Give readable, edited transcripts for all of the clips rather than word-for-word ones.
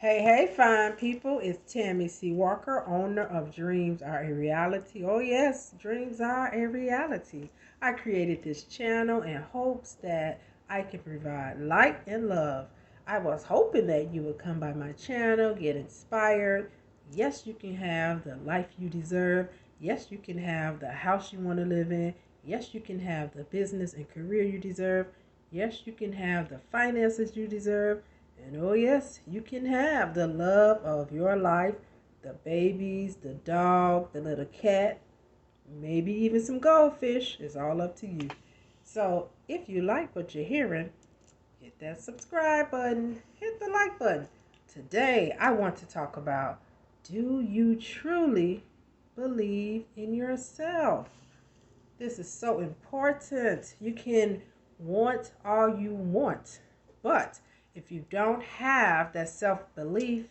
Hey, fine people. It's Tammy C. Walker, owner of Dreams Are a Reality. Oh, yes, dreams are a reality. I created this channel in hopes that I can provide light and love. I was hoping that you would come by my channel, get inspired. Yes, you can have the life you deserve. Yes, you can have the house you want to live in. Yes, you can have the business and career you deserve. Yes, you can have the finances you deserve. And oh, yes, you can have the love of your life, the babies, the dog, the little cat, maybe even some goldfish. It's all up to you. So, if you like what you're hearing, hit that subscribe button, hit the like button. Today, I want to talk about, do you truly believe in yourself? This is so important. You can want all you want, but if you don't have that self belief,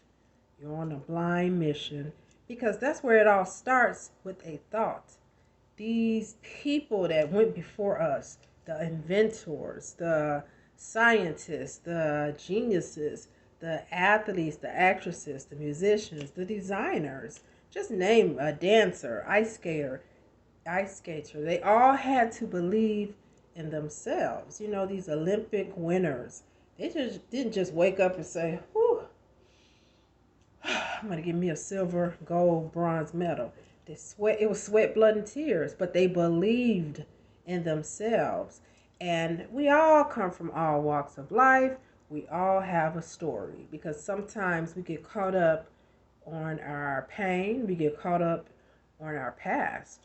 you're on a blind mission because that's where it all starts with a thought. These people that went before us, the inventors, the scientists, the geniuses, the athletes, the actresses, the musicians, the designers, just name a dancer, ice skater, they all had to believe in themselves. You know, these Olympic winners, they just didn't just wake up and say, whew, I'm going to give me a silver, gold, bronze medal. They sweat, it was sweat, blood, and tears, but they believed in themselves. And we all come from all walks of life. We all have a story because sometimes we get caught up on our pain, we get caught up on our past.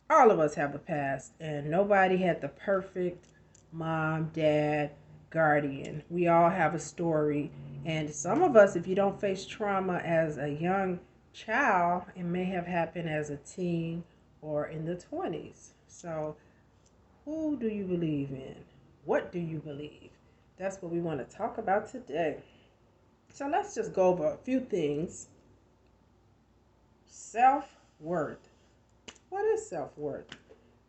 All of us have a past, and nobody had the perfect mom, dad, guardian. We all have a story, and some of us, if you don't face trauma as a young child, it may have happened as a teen or in the 20s. So, who do you believe in? What do you believe? That's what we want to talk about today. So, let's just go over a few things. Self worth. What is self worth?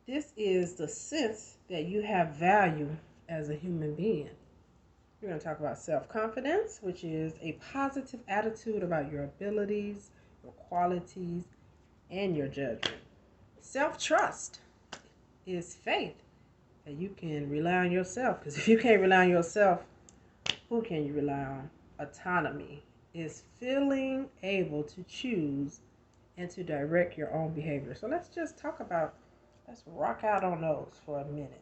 This is the sense that you have value as a human being. We're going to talk about self-confidence, which is a positive attitude about your abilities, your qualities, and your judgment. Self-trust is faith that you can rely on yourself. Because if you can't rely on yourself, who can you rely on? Autonomy is feeling able to choose and to direct your own behavior. So let's just talk about, let's rock out on those for a minute.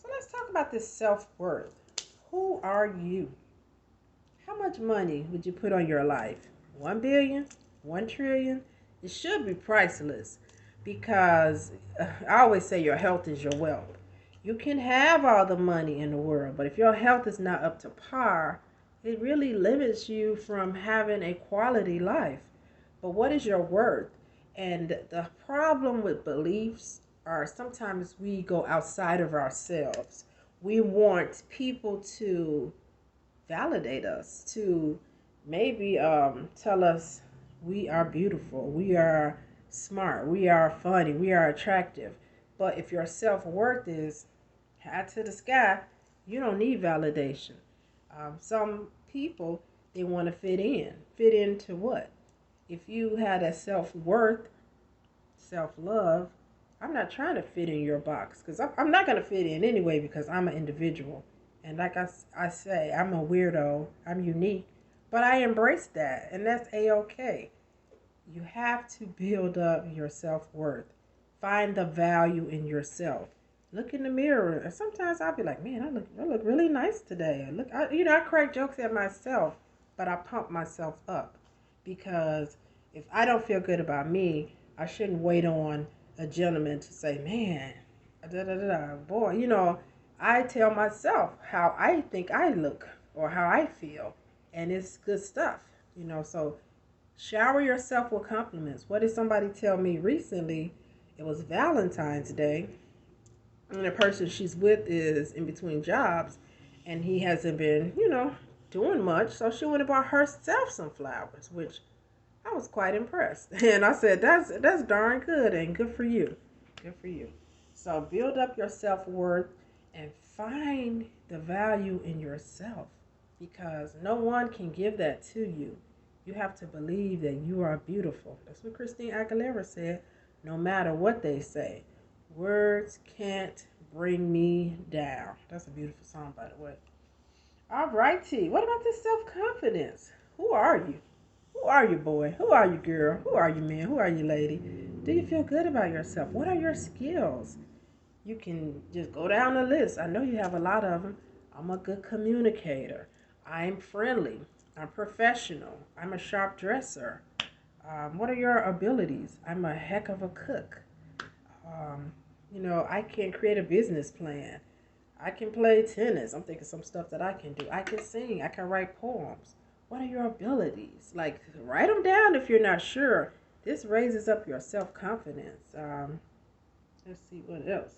So let's talk about this self-worth. Who are you? How much money would you put on your life? 1 billion? 1 trillion? It should be priceless because I always say your health is your wealth. You can have all the money in the world, but if your health is not up to par, it really limits you from having a quality life. But what is your worth? And the problem with beliefs are sometimes we go outside of ourselves. We want people to validate us, to maybe tell us we are beautiful, we are smart, we are funny, we are attractive. But if your self worth is high to the sky, you don't need validation. Some people, they want to fit in. Fit into what? If you had a self worth, self love, I'm not trying to fit in your box because I'm not going to fit in anyway because I'm an individual. And like I say, I'm a weirdo, I'm unique, but I embrace that, and that's a-okay. You have to build up your self worth. Find the value in yourself. Look in the mirror, and sometimes I'll be like, man, I look really nice today. I crack jokes at myself, but I pump myself up because if I don't feel good about me, I shouldn't wait on a gentleman to say, man, da da da da, boy, I tell myself how I think I look or how I feel, and it's good stuff, So shower yourself with compliments. What did somebody tell me recently? It was Valentine's Day, and the person she's with is in between jobs, and he hasn't been, doing much. So she went and bought herself some flowers, which I was quite impressed. And I said, that's darn good and good for you. Good for you. So build up your self-worth and find the value in yourself because no one can give that to you. You have to believe that you are beautiful. That's what Christine Aguilera said. No matter what they say, words can't bring me down. That's a beautiful song, by the way. All righty. What about this self-confidence? Who are you? Who are you, boy? Who are you, girl? Who are you, man? Who are you, lady? Do you feel good about yourself? What are your skills? You can just go down the list. I know you have a lot of them. I'm a good communicator. I'm friendly. I'm professional. I'm a sharp dresser. What are your abilities? I'm a heck of a cook. Um, I can create a business plan. I can play tennis. I'm thinking some stuff that I can do. I can sing. I can write poems. What are your abilities? Like, write them down if you're not sure. This raises up your self-confidence. Let's see what else.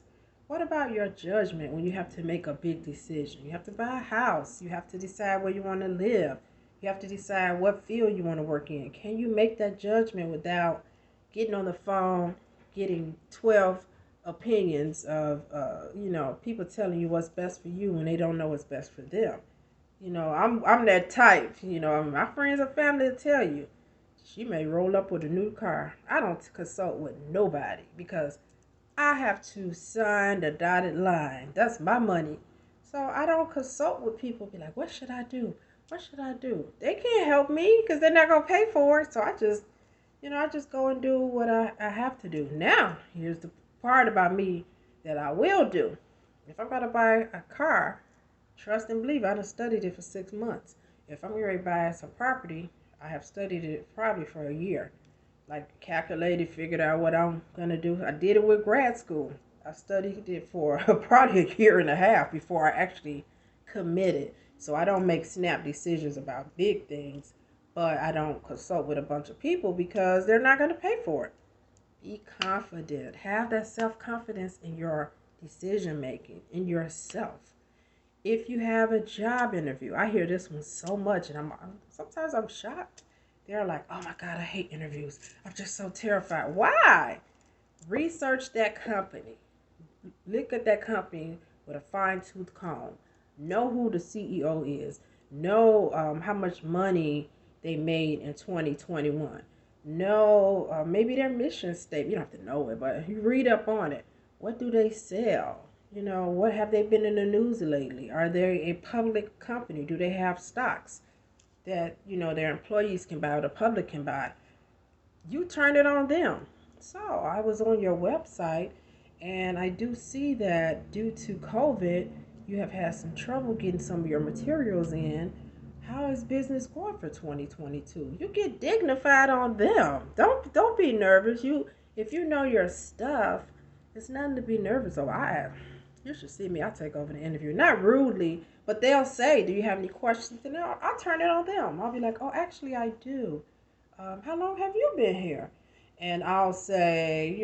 What about your judgment when you have to make a big decision? You have to buy a house. You have to decide where you want to live. You have to decide what field you want to work in. Can you make that judgment without getting on the phone, getting 12 opinions of, people telling you what's best for you when they don't know what's best for them? I'm that type. My friends and family will tell you, she may roll up with a new car. I don't consult with nobody because I have to sign the dotted line. That's my money. So I don't consult with people. Be like, what should I do? What should I do? They can't help me because they're not going to pay for it. So I just go and do what I have to do. Now, here's the part about me that I will do. If I'm going to buy a car, trust and believe, I done studied it for 6 months. If I'm going to buy some property, I have studied it probably for a year. Like, calculated, figured out what I'm going to do. I did it with grad school. I studied it for probably a year and a half before I actually committed. So I don't make snap decisions about big things, but I don't consult with a bunch of people because they're not going to pay for it. Be confident. Have that self-confidence in your decision making, in yourself. If you have a job interview, I hear this one so much, and sometimes I'm shocked. They're like, oh my God, I hate interviews. I'm just so terrified. Why? Research that company. Look at that company with a fine-tooth comb. Know who the CEO is. Know how much money they made in 2021. Know maybe their mission statement. You don't have to know it, but you read up on it. What do they sell? What have they been in the news lately? Are they a public company? Do they have stocks that, their employees can buy or the public can buy? You turn it on them. So I was on your website, and I do see that due to COVID, you have had some trouble getting some of your materials in. How is business going for 2022? You get dignified on them. Don't be nervous. If you know your stuff, it's nothing to be nervous over. You should see me. I take over the interview, not rudely, but they'll say, "Do you have any questions?" And I'll turn it on them. I'll be like, "Oh, actually, I do. How long have you been here?" And I'll say,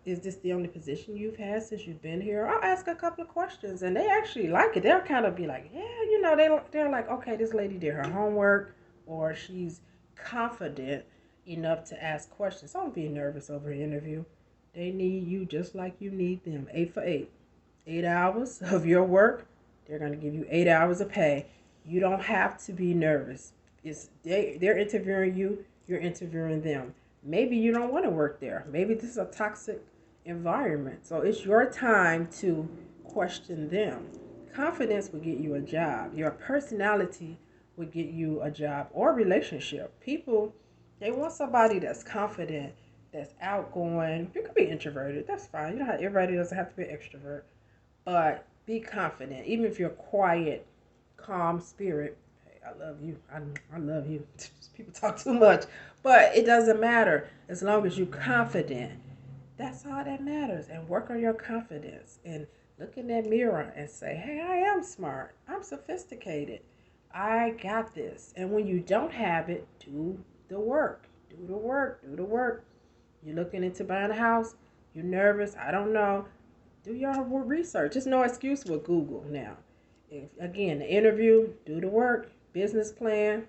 is this the only position you've had since you've been here? I'll ask a couple of questions, and they actually like it. They'll kind of be like, yeah, they're like, okay, this lady did her homework, or she's confident enough to ask questions. So don't be nervous over an interview. They need you just like you need them. 8 for 8. 8 hours of your work, they're going to give you 8 hours of pay. You don't have to be nervous. They're interviewing you, you're interviewing them. Maybe you don't want to work there. Maybe this is a toxic environment. So it's your time to question them. Confidence will get you a job. Your personality will get you a job or relationship. People, they want somebody that's confident, that's outgoing. You could be introverted. That's fine. You know how everybody doesn't have to be an extrovert. But be confident. Even if you're quiet, calm spirit. Hey, I love you. I love you. People talk too much. But it doesn't matter as long as you're confident. That's all that matters. And work on your confidence. And look in that mirror and say, hey, I am smart. I'm sophisticated. I got this. And when you don't have it, do the work. Do the work. Do the work. You're looking into buying a house. You're nervous. I don't know. Do your research. There's no excuse with Google now. Again, the interview, do the work, business plan.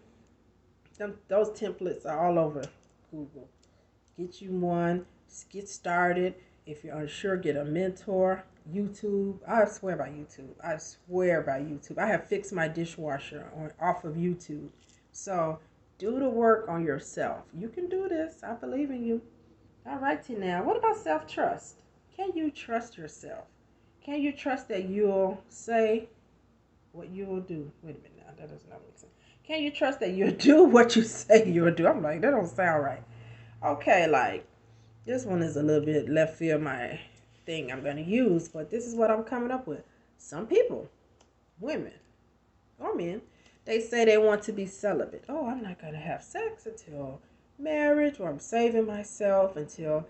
Those templates are all over Google. Get you one. Get started. If you're unsure, get a mentor. YouTube. I swear by YouTube. I have fixed my dishwasher off of YouTube. So Do the work on yourself. You can do this. I believe in you. All righty now. What about self-trust? Can you trust yourself? Can you trust that you'll say what you will do? Wait a minute now. That does not make sense. Can you trust that you'll do what you say you'll do? I'm like, that don't sound right. Okay, like, this one is a little bit left field, my thing I'm going to use, but this is what I'm coming up with. Some people, women or men, they say they want to be celibate. Oh, I'm not going to have sex until marriage, or I'm saving myself until,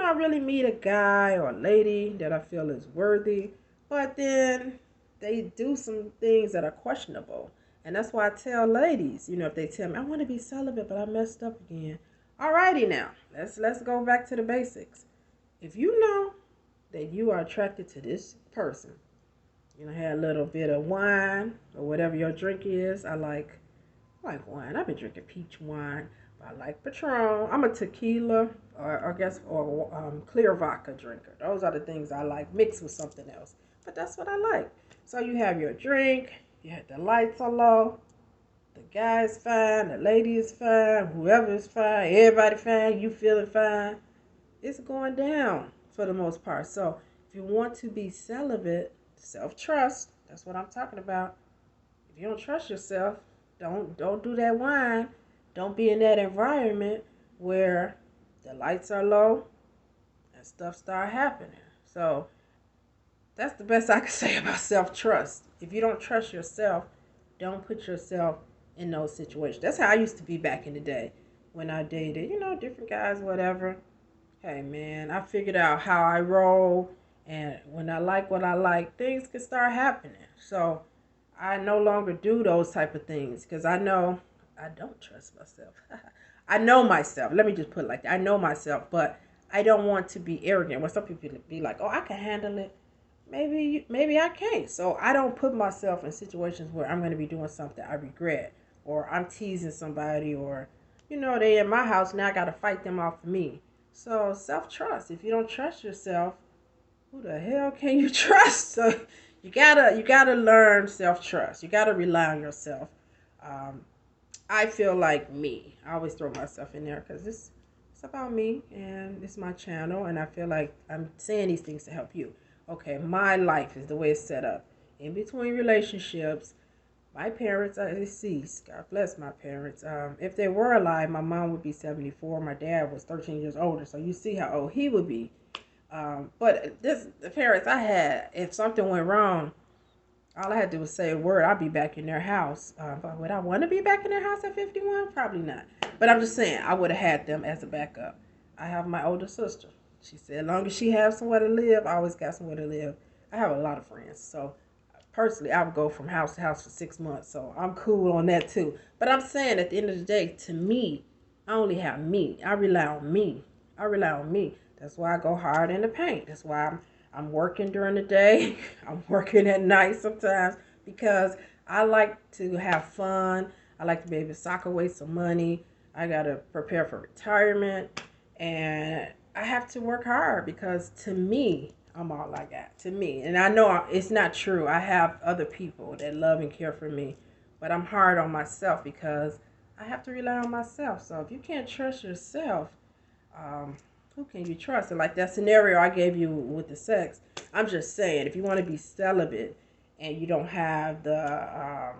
I really meet a guy or a lady that I feel is worthy. But then they do some things that are questionable. And that's why I tell ladies, if they tell me, I want to be celibate, but I messed up again. Alrighty now, let's go back to the basics. If you know that you are attracted to this person, had a little bit of wine or whatever your drink is. I like wine. I've been drinking peach wine. I like Patron. I'm a tequila or clear vodka drinker. Those are the things I like mixed with something else. But that's what I like. So you have your drink. You have the lights are low. The guy is fine. The lady is fine. Whoever is fine. Everybody fine. You feeling fine. It's going down for the most part. So if you want to be celibate, self-trust, that's what I'm talking about. If you don't trust yourself, don't do that wine. Don't be in that environment where the lights are low and stuff start happening. So that's the best I can say about self-trust. If you don't trust yourself, don't put yourself in those situations. That's how I used to be back in the day when I dated, different guys, whatever. Hey, man, I figured out how I roll. And when I like what I like, things can start happening. So I no longer do those type of things because I know I don't trust myself. I know myself. Let me just put it like that. I know myself, but I don't want to be arrogant. When some people be like, oh, I can handle it. Maybe I can't. So I don't put myself in situations where I'm going to be doing something I regret, or I'm teasing somebody, or, they in my house, now I got to fight them off of me. So self-trust. If you don't trust yourself, who the hell can you trust? So you gotta learn self-trust. You gotta rely on yourself. I feel like me. I always throw myself in there because it's about me and it's my channel, and I feel like I'm saying these things to help you. Okay, my life is the way it's set up. In between relationships, my parents are deceased. God bless my parents. If they were alive, my mom would be 74. My dad was 13 years older, so you see how old he would be. But the parents I had, if something went wrong, all I had to do was say a word. I'd be back in their house. But would I want to be back in their house at 51? Probably not. But I'm just saying, I would have had them as a backup. I have my older sister. She said, as long as she has somewhere to live, I always got somewhere to live. I have a lot of friends. So personally, I would go from house to house for 6 months. So I'm cool on that too. But I'm saying at the end of the day, to me, I only have me. I rely on me. That's why I go hard in the paint. That's why I'm working during the day. I'm working at night sometimes because I like to have fun. I like to be able to sock away some money. I got to prepare for retirement. And I have to work hard because to me, I'm all I got. To me. And I know it's not true. I have other people that love and care for me. But I'm hard on myself because I have to rely on myself. So if you can't trust yourself, who can you trust? And like that scenario I gave you with the sex, I'm just saying, if you want to be celibate and you don't have the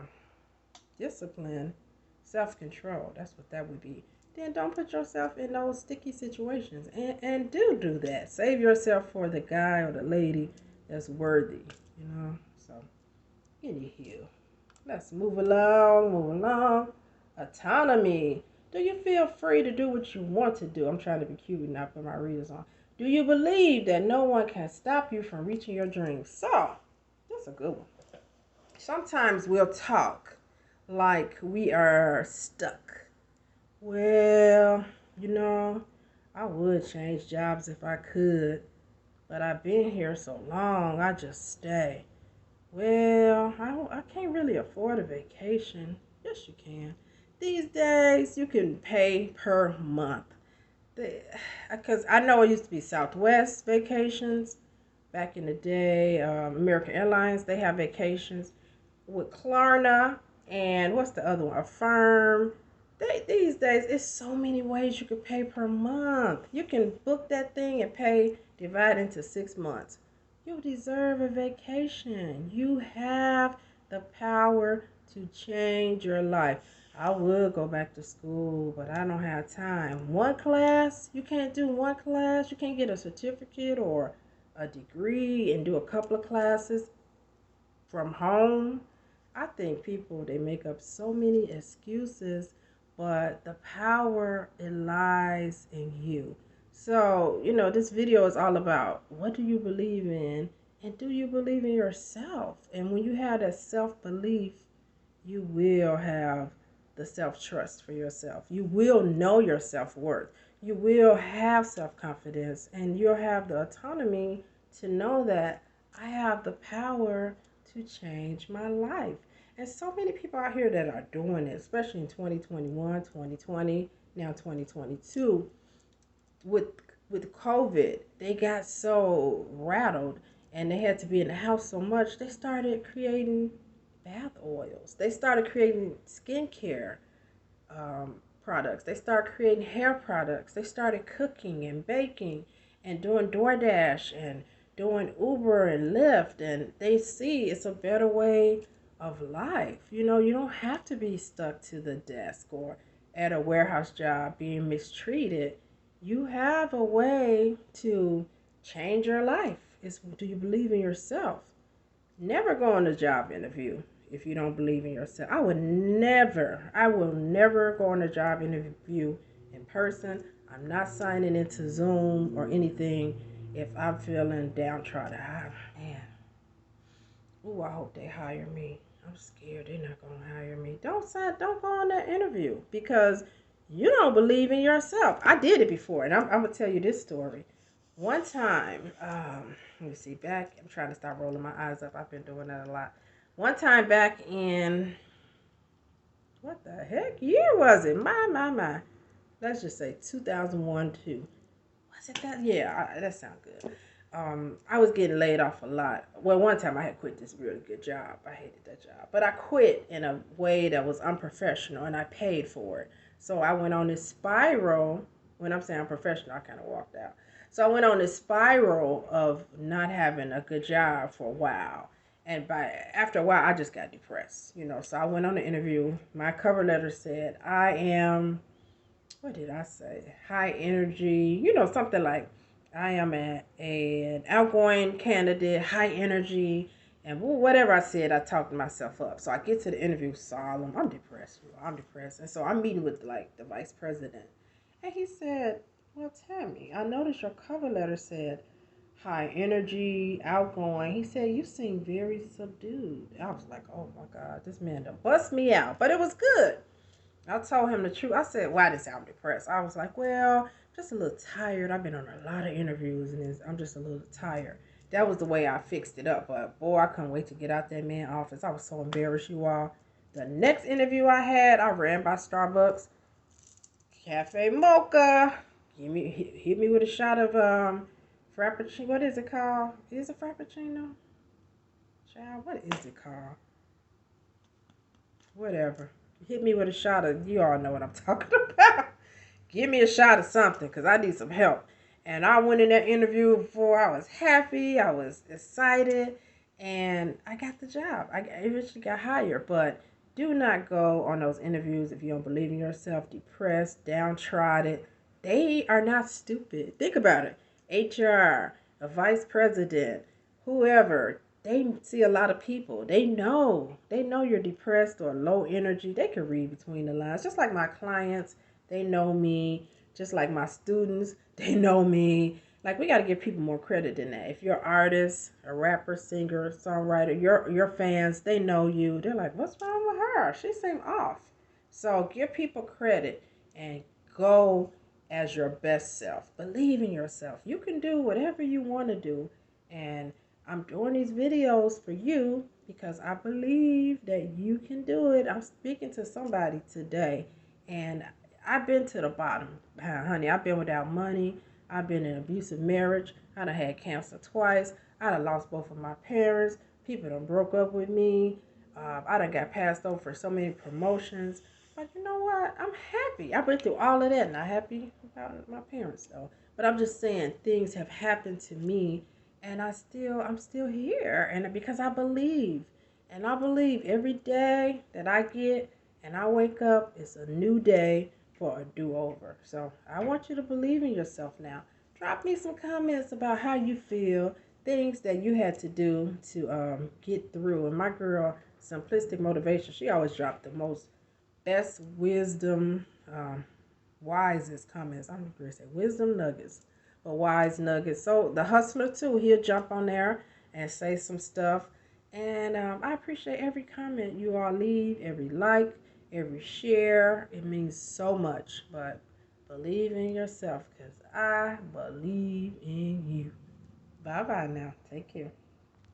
discipline, self-control, that's what that would be, then don't put yourself in those sticky situations. And do that. Save yourself for the guy or the lady that's worthy, So, anywho, let's move along. Autonomy. Do you feel free to do what you want to do? I'm trying to be cute and not put my readers on. Do you believe that no one can stop you from reaching your dreams? So, that's a good one. Sometimes we'll talk like we are stuck. Well, I would change jobs if I could, but I've been here so long, I just stay. Well, I can't really afford a vacation. Yes, you can. These days, you can pay per month. Because I know it used to be Southwest vacations. Back in the day, American Airlines, they have vacations with Klarna. And what's the other one? Affirm. These days, it's so many ways you can pay per month. You can book that thing and pay, divide into 6 months. You deserve a vacation. You have the power to change your life. I would go back to school, but I don't have time. One class, you can't do one class. You can't get a certificate or a degree and do a couple of classes from home. I think people, they make up so many excuses, but the power, it lies in you. So, this video is all about, what do you believe in, and do you believe in yourself? And when you have that self-belief, you will have the self-trust for yourself. You will know your self-worth. You will have self-confidence, and you'll have the autonomy to know that I have the power to change my life. And so many people out here that are doing it, especially in 2021, 2020, now 2022, with COVID, they got so rattled and they had to be in the house so much, they started creating bath oils. They started creating skincare products. They started creating hair products. They started cooking and baking and doing DoorDash and doing Uber and Lyft. And they see it's a better way of life. You don't have to be stuck to the desk or at a warehouse job being mistreated. You have a way to change your life. Do you believe in yourself? Never go on a job interview if you don't believe in yourself. I will never go on a job interview in person. I'm not signing into Zoom or anything if I'm feeling downtrodden. Man, ooh, I hope they hire me. I'm scared they're not going to hire me. Don't go on that interview because you don't believe in yourself. I did it before, and I'm going to tell you this story. One time, let me see, I'm trying to stop rolling my eyes up. I've been doing that a lot. One time back in, what the heck year was it? My. Let's just say 2001, 2. Was it that? Yeah, that sounds good. I was getting laid off a lot. Well, one time I had quit this really good job. I hated that job. But I quit in a way that was unprofessional, and I paid for it. So I went on this spiral. When I'm saying unprofessional, I kind of walked out. So I went on this spiral of not having a good job for a while. And after a while, I just got depressed, So I went on the interview. My cover letter said, I am, what did I say? High energy, something like, I am an outgoing candidate, high energy, and whatever I said, I talked myself up. So I get to the interview solemn. I'm depressed. And so I'm meeting with the vice president. And he said, well, Tammy, I noticed your cover letter said high energy, outgoing. He said, you seem very subdued. I was like, oh my God, this man done bust me out. But it was good. I told him the truth. I said, why did I'm depressed? I was like, well, just a little tired. I've been on a lot of interviews and I'm just a little tired. That was the way I fixed it up. But boy, I couldn't wait to get out that man's office. I was so embarrassed, you all. The next interview I had, I ran by Starbucks, Cafe Mocha. Hit me with a shot of Frappuccino. What is it called? Is it Frappuccino? Child, what is it called? Whatever. Hit me with a shot of, you all know what I'm talking about. Give me a shot of something because I need some help. And I went in that interview before. I was happy. I was excited. And I got the job. I eventually got hired. But do not go on those interviews if you don't believe in yourself, depressed, downtrodden. They are not stupid. Think about it. HR, a vice president, whoever, they see a lot of people. They know you're depressed or low energy. They can read between the lines. Just like my clients, they know me. Just like my students, they know me. Like, we got to give people more credit than that. If you're an artist, a rapper, singer, songwriter, your fans, they know you. They're like, what's wrong with her? She seemed off. So give people credit and go as your best self. Believe in yourself. You can do whatever you want to do. And I'm doing these videos for you because I believe that you can do it. I'm speaking to somebody today, and I've been to the bottom, honey. I've been without money. I've been in an abusive marriage. I done had cancer twice. I done lost both of my parents. People done broke up with me. I done got passed over for so many promotions. But you know what? what? I'm happy. I went through all of that. Not happy about my parents though. But I'm just saying things have happened to me and I'm still here. And because I believe. And I believe every day that I get and I wake up, it's a new day for a do-over. So I want you to believe in yourself now. Drop me some comments about how you feel, things that you had to do to get through. And my girl, Simplistic Motivation, she always dropped the most best wisdom, wisest comments. I'm going to say wisdom nuggets, but wise nuggets. So the hustler too, he'll jump on there and say some stuff. And I appreciate every comment you all leave, every like, every share. It means so much. But believe in yourself because I believe in you. Bye-bye now. Take care.